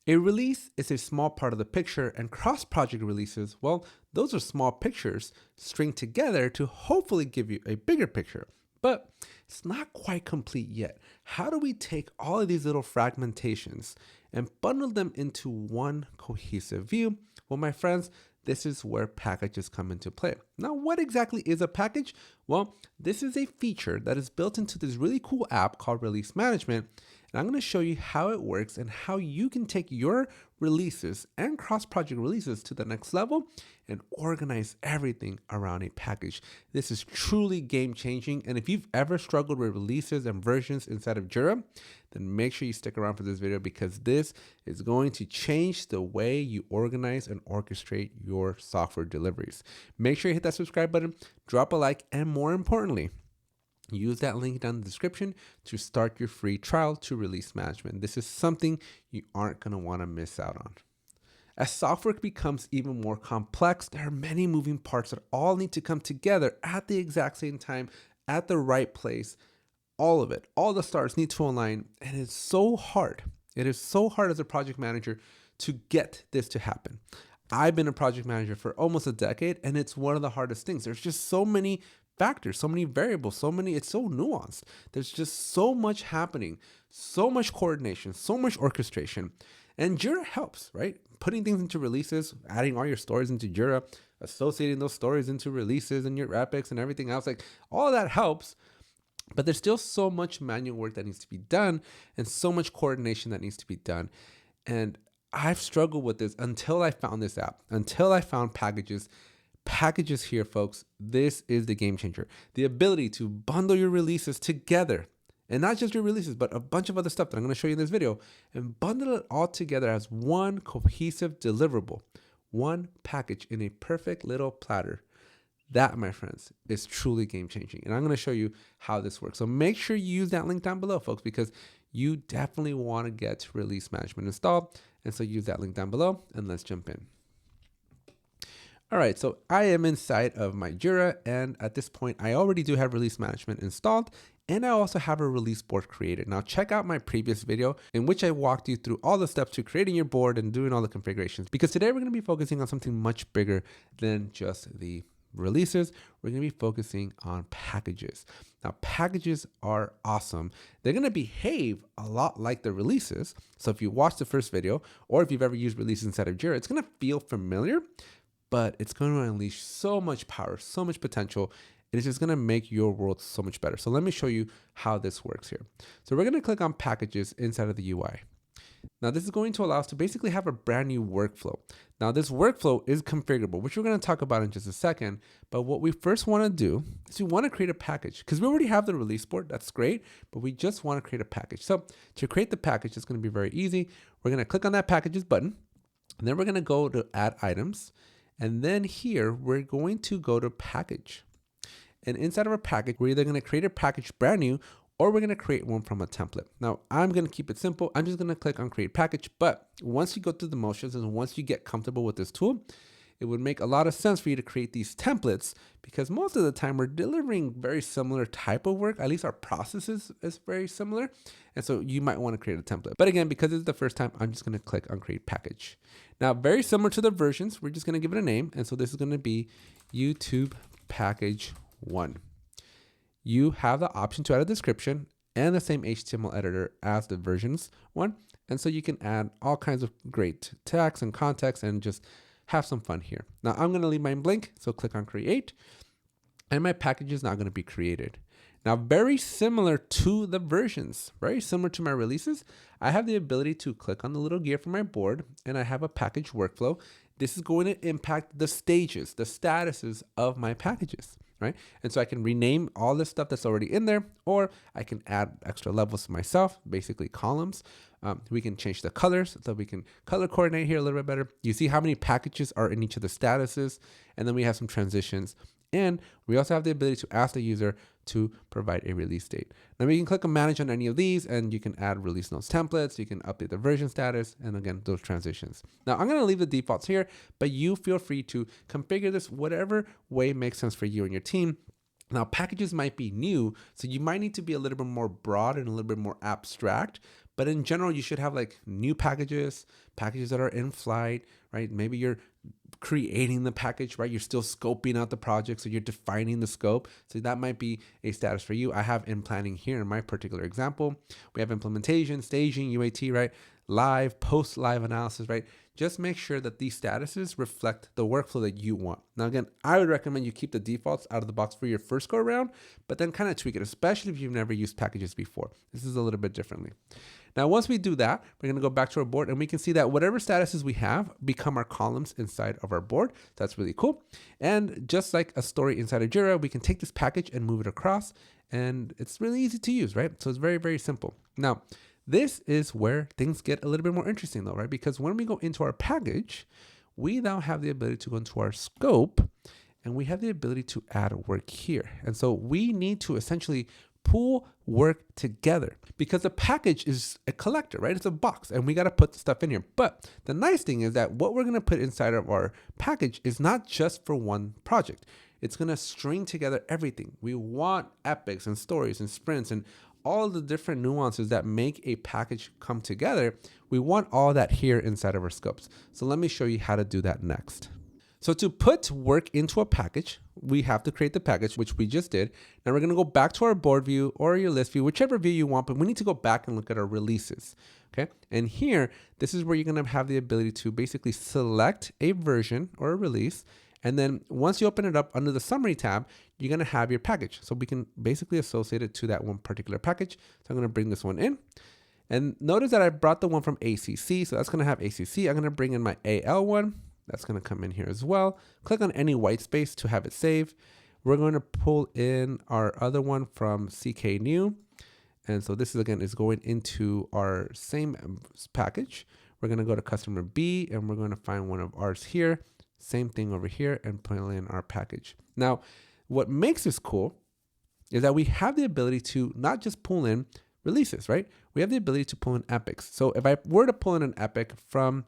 A release is a small part of the picture, and cross-project releases, well, those are small pictures stringed together to hopefully give you a bigger picture. But it's not quite complete yet. How do we take all of these little fragmentations and bundle them into one cohesive view? Well, my friends, this is where packages come into play. Now, what exactly is a package? Well, this is a feature that is built into this really cool app called Release Management. And I'm going to show you how it works and how you can take your releases and cross-project releases to the next level and organize everything around a package. This is truly game-changing. And if you've ever struggled with releases and versions inside of Jira, then make sure you stick around for this video because this is going to change the way you organize and orchestrate your software deliveries. Make sure you hit that subscribe button, drop a like, and more importantly, use that link down in the description to start your free trial to Release Management. This is something you aren't going to want to miss out on. As software becomes even more complex, there are many moving parts that all need to come together at the exact same time, at the right place. All of it, all the stars need to align, and it's so hard. It is so hard as a project manager to get this to happen. I've been a project manager for almost a decade, and it's one of the hardest things. There's just so many factors, so many variables, it's so nuanced. There's just so much happening, so much coordination, so much orchestration. And Jira helps, right? Putting things into releases, adding all your stories into Jira, associating those stories into releases and your epics and everything else, like all of that helps. But there's still so much manual work that needs to be done and so much coordination that needs to be done. And I've struggled with this until I found this app, until I found packages. Packages here, folks, this is the game changer. The ability to bundle your releases together, and not just your releases, but a bunch of other stuff that I'm going to show you in this video, and bundle it all together as one cohesive deliverable, one package in a perfect little platter. That, my friends, is truly game changing. And I'm going to show you how this works. So make sure you use that link down below, folks, because you definitely want to get Release Management installed. And so use that link down below and let's jump in. All right, so I am inside of my Jira, and at this point, I already do have Release Management installed, and I also have a release board created. Now, check out my previous video in which I walked you through all the steps to creating your board and doing all the configurations, because today we're going to be focusing on something much bigger than just the releases. We're going to be focusing on packages. Now, packages are awesome. They're going to behave a lot like the releases. So if you watch the first video, or if you've ever used releases inside of Jira, it's going to feel familiar, but it's going to unleash so much power, so much potential. It is just going to make your world so much better. So let me show you how this works here. So we're going to click on packages inside of the UI. Now this is going to allow us to basically have a brand new workflow. Now this workflow is configurable, which we're going to talk about in just a second. But what we first want to do is we want to create a package because we already have the release board. That's great, but we just want to create a package. So to create the package, it's going to be very easy. We're going to click on that packages button, and then we're going to go to add items. And then here, we're going to go to package. And inside of our package, we're either going to create a package brand new, or we're going to create one from a template. Now, I'm going to keep it simple. I'm just going to click on create package. But once you go through the motions and once you get comfortable with this tool, it would make a lot of sense for you to create these templates because most of the time we're delivering very similar type of work. At least our process is very similar. And so you might want to create a template. But again, because it's the first time, I'm just going to click on create package. Now, very similar to the versions, we're just going to give it a name. And so this is going to be YouTube package 1. You have the option to add a description and the same HTML editor as the versions one. And so you can add all kinds of great text and context and just have some fun here. Now I'm going to leave mine blank. So click on create and my package is now going to be created. Now, very similar to the versions, very similar to my releases, I have the ability to click on the little gear for my board and I have a package workflow. This is going to impact the stages, the statuses of my packages, right? And so I can rename all this stuff that's already in there, or I can add extra levels to myself, basically columns. We can change the colors so we can color coordinate here a little bit better. You see how many packages are in each of the statuses, and then we have some transitions. And we also have the ability to ask the user to provide a release date. Now we can click on manage on any of these and you can add release notes templates. You can update the version status and again, those transitions. Now I'm going to leave the defaults here, but you feel free to configure this whatever way makes sense for you and your team. Now packages might be new, so you might need to be a little bit more broad and a little bit more abstract, But in general, you should have like new packages, packages that are in flight, right? Maybe you're creating the package, right? You're still scoping out the project, so you're defining the scope. So that might be a status for you. I have in planning here in my particular example. We have implementation, staging, UAT, right? Live, post-live analysis, right? Just make sure that these statuses reflect the workflow that you want. Now, again, I would recommend you keep the defaults out of the box for your first go around, but then kind of tweak it, especially if you've never used packages before. This is a little bit differently. Now, once we do that, we're going to go back to our board and we can see that whatever statuses we have become our columns inside of our board. That's really cool. And just like a story inside of Jira, we can take this package and move it across, and it's really easy to use, right? So it's very, very simple. Now, this is where things get a little bit more interesting though, right? Because when we go into our package, we now have the ability to go into our scope and we have the ability to add work here. And so we need to essentially pull work together because the package is a collector, right? It's a box and we got to put stuff in here. But the nice thing is that what we're going to put inside of our package is not just for one project. It's going to string together everything. We want epics and stories and sprints and all the different nuances that make a package come together. We want all that here inside of our scopes. So let me show you how to do that next. So to put work into a package, we have to create the package, which we just did. Now we're going to go back to our board view or your list view, whichever view you want, but we need to go back and look at our releases. Okay. And here, this is where you're going to have the ability to basically select a version or a release. And then once you open it up under the summary tab, you're going to have your package. So we can basically associate it to that one particular package. So I'm going to bring this one in. And notice that I brought the one from ACC. So that's going to have ACC. I'm going to bring in my AL one. That's going to come in here as well. Click on any white space to have it save. We're going to pull in our other one from CK new. And so this is, again, is going into our same package. We're going to go to customer B and we're going to find one of ours here. Same thing over here and put in our package. Now, what makes this cool is that we have the ability to not just pull in releases, right? We have the ability to pull in epics. So if I were to pull in an epic from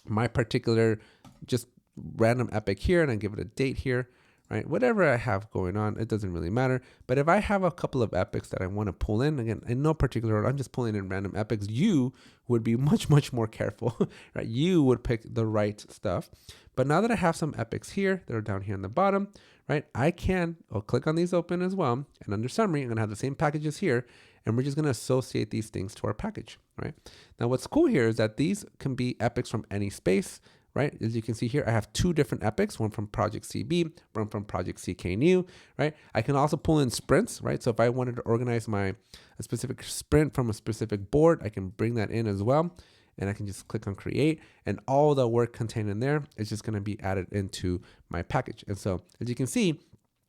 my particular just random epic here and I give it a date here, right? Whatever I have going on, it doesn't really matter. But if I have a couple of epics that I want to pull in, again, in no particular order, I'm just pulling in random epics, you would be much, much more careful, right? You would pick the right stuff. But now that I have some epics here that are down here on the bottom, right? I'll click on these open as well. And under summary, I'm going to have the same packages here. And we're just going to associate these things to our package, right? Now, what's cool here is that these can be epics from any space, right? As you can see here, I have two different epics, one from Project CB, one from Project CK new, right? I can also pull in sprints, right? So if I wanted to organize a specific sprint from a specific board, I can bring that in as well. And I can just click on create and all the work contained in there is just going to be added into my package. And so as you can see,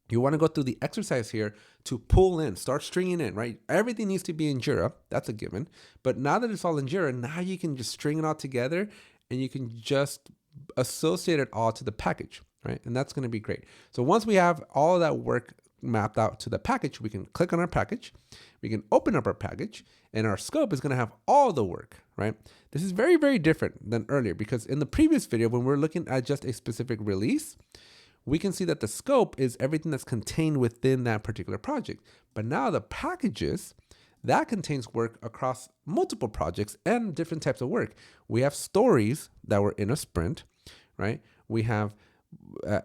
you want to go through the exercise here to pull in, start stringing in, right? Everything needs to be in Jira. That's a given. But now that it's all in Jira, now you can just string it all together and you can just associate it all to the package, right? And that's going to be great. So once we have all of that work mapped out to the package, we can click on our package, we can open up our package, and our scope is going to have all the work, right? This is very, very different than earlier because in the previous video, when we're looking at just a specific release, we can see that the scope is everything that's contained within that particular project. But now the packages, that contains work across multiple projects and different types of work. We have stories that were in a sprint, right? We have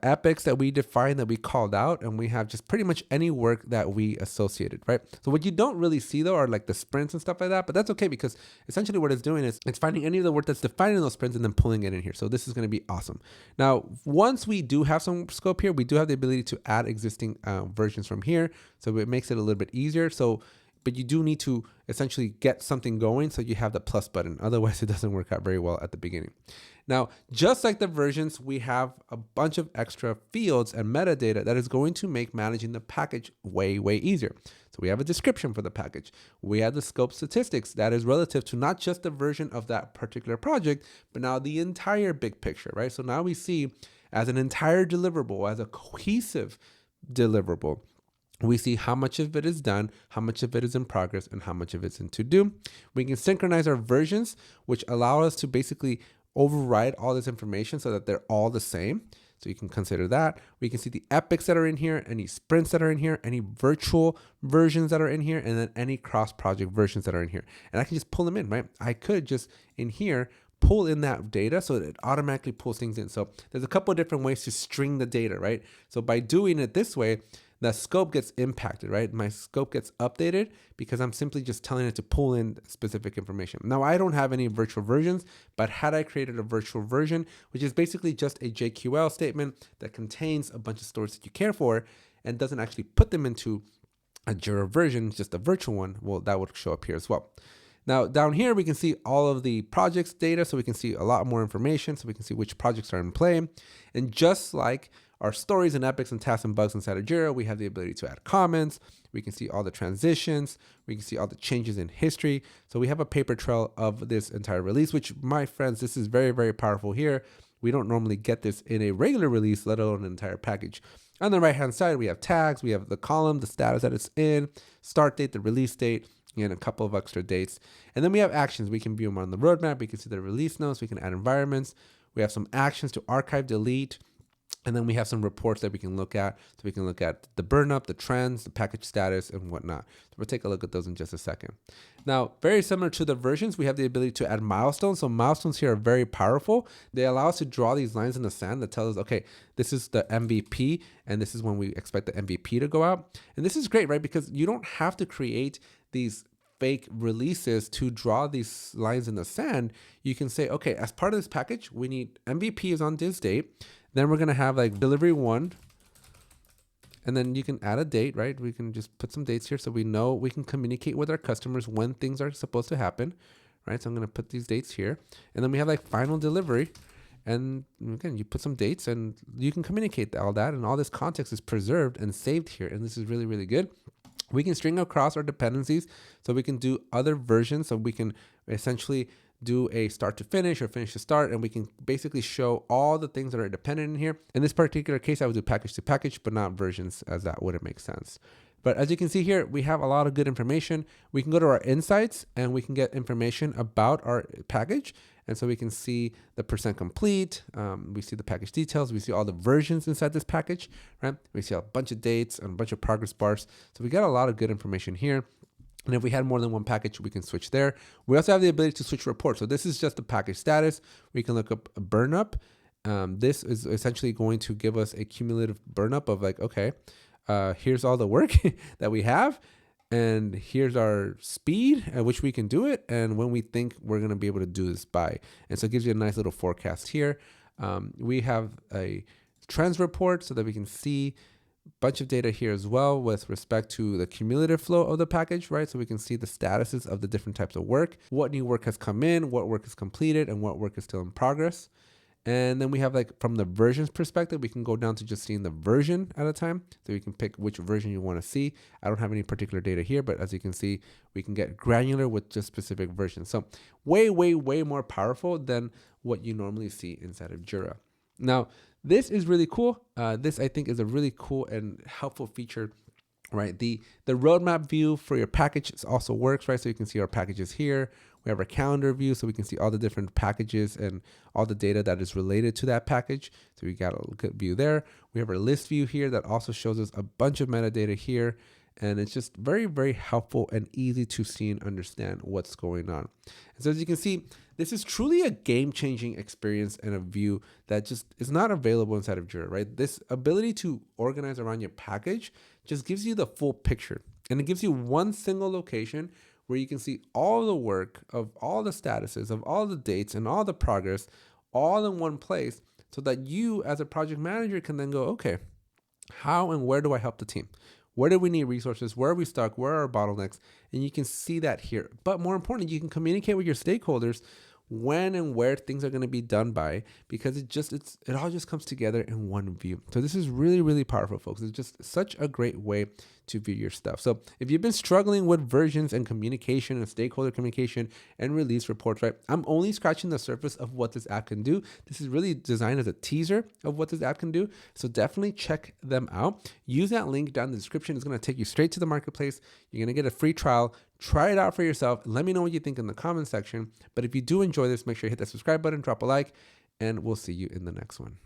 epics that we defined that we called out, and we have just pretty much any work that we associated, right? So what you don't really see though are like the sprints and stuff like that, but that's okay because essentially what it's doing is it's finding any of the work that's defined in those sprints and then pulling it in here. So this is going to be awesome. Now, once we do have some scope here, we do have the ability to add existing versions from here. So it makes it a little bit easier. But you do need to essentially get something going so you have the plus button. Otherwise, it doesn't work out very well at the beginning. Now, just like the versions, we have a bunch of extra fields and metadata that is going to make managing the package way, way easier. So we have a description for the package. We have the scope statistics that is relative to not just the version of that particular project, but now the entire big picture, right? So now we see as an entire deliverable, as a cohesive deliverable, we see how much of it is done, how much of it is in progress, and how much of it's in to do. We can synchronize our versions, which allow us to basically override all this information so that they're all the same. So you can consider that. We can see the epics that are in here, any sprints that are in here, any virtual versions that are in here, and then any cross-project versions that are in here. And I can just pull them in, right? I could just in here pull in that data so that it automatically pulls things in. So there's a couple of different ways to string the data, right? So by doing it this way, the scope gets impacted, right? My scope gets updated because I'm simply just telling it to pull in specific information. Now, I don't have any virtual versions, but had I created a virtual version, which is basically just a JQL statement that contains a bunch of stores that you care for and doesn't actually put them into a Jira version, just a virtual one, well, that would show up here as well. Now, down here, we can see all of the projects data, so we can see a lot more information, so we can see which projects are in play. And just like our stories and epics and tasks and bugs inside of Jira, we have the ability to add comments. We can see all the transitions. We can see all the changes in history. So we have a paper trail of this entire release, which, my friends, this is very, very powerful here. We don't normally get this in a regular release, let alone an entire package. On the right-hand side, we have tags. We have the column, the status that it's in, start date, the release date, and a couple of extra dates. And then we have actions. We can view them on the roadmap. We can see the release notes. We can add environments. We have some actions to archive, delete. And then we have some reports that we can look at. So we can look at the burnup, the trends, the package status, and whatnot. So we'll take a look at those in just a second. Now, very similar to the versions, we have the ability to add milestones. So milestones here are very powerful. They allow us to draw these lines in the sand that tell us, okay, this is the MVP, and this is when we expect the MVP to go out. And this is great, right? Because you don't have to create these fake releases to draw these lines in the sand. You can say, okay, as part of this package, we need MVP is on this date. Then we're going to have like delivery 1. And then you can add a date, right? We can just put some dates here so we know we can communicate with our customers when things are supposed to happen, right? So I'm going to put these dates here. And then we have like final delivery. And again, you put some dates and you can communicate all that. And all this context is preserved and saved here. And this is really, really good. We can string across our dependencies so we can do other versions. So we can essentially do a start to finish or finish to start, and we can basically show all the things that are dependent in here. In this particular case, I would do package to package, but not versions, as that wouldn't make sense. But as you can see here, we have a lot of good information. We can go to our insights and we can get information about our package. And so we can see the percent complete. We see the package details. We see all the versions inside this package, right? We see a bunch of dates and a bunch of progress bars. So we got a lot of good information here. And if we had more than one package, we can switch there. We also have the ability to switch reports. So this is just the package status. We can look up a burnup. This is essentially going to give us a cumulative burnup of like, okay, here's all the work that we have. And here's our speed at which we can do it. And when we think we're going to be able to do this by. And so it gives you a nice little forecast here. We have a trends report so that we can see bunch of data here as well with respect to the cumulative flow of the package, right? So we can see the statuses of the different types of work, what new work has come in, what work is completed, and what work is still in progress. And then we have like from the versions perspective, we can go down to just seeing the version at a time. So you can pick which version you want to see. I don't have any particular data here, but as you can see, we can get granular with just specific versions. So way, way, way more powerful than what you normally see inside of Jira. Now, this is really cool. This, I think, is a really cool and helpful feature, right? The roadmap view for your package also works, right? So you can see our packages here. We have our calendar view, so we can see all the different packages and all the data that is related to that package. So we got a good view there. We have our list view here that also shows us a bunch of metadata here. And it's just very, very helpful and easy to see and understand what's going on. And so as you can see, this is truly a game-changing experience and a view that just is not available inside of Jira, right? This ability to organize around your package just gives you the full picture. And it gives you one single location where you can see all the work of all the statuses, of all the dates and all the progress, all in one place, so that you as a project manager can then go, okay, how and where do I help the team? Where do we need resources? Where are we stuck? Where are our bottlenecks? And you can see that here. But more importantly, you can communicate with your stakeholders when and where things are going to be done by, because it all just comes together in one view. So this is really, really powerful, folks. It's just such a great way to view your stuff. So if you've been struggling with versions and communication and stakeholder communication and release reports, right? I'm only scratching the surface of what this app can do. This is really designed as a teaser of what this app can do. So definitely check them out. Use that link down in the description. It's going to take you straight to the marketplace. You're going to get a free trial. Try it out for yourself. Let me know what you think in the comment section. But if you do enjoy this, make sure you hit that subscribe button, drop a like, and we'll see you in the next one.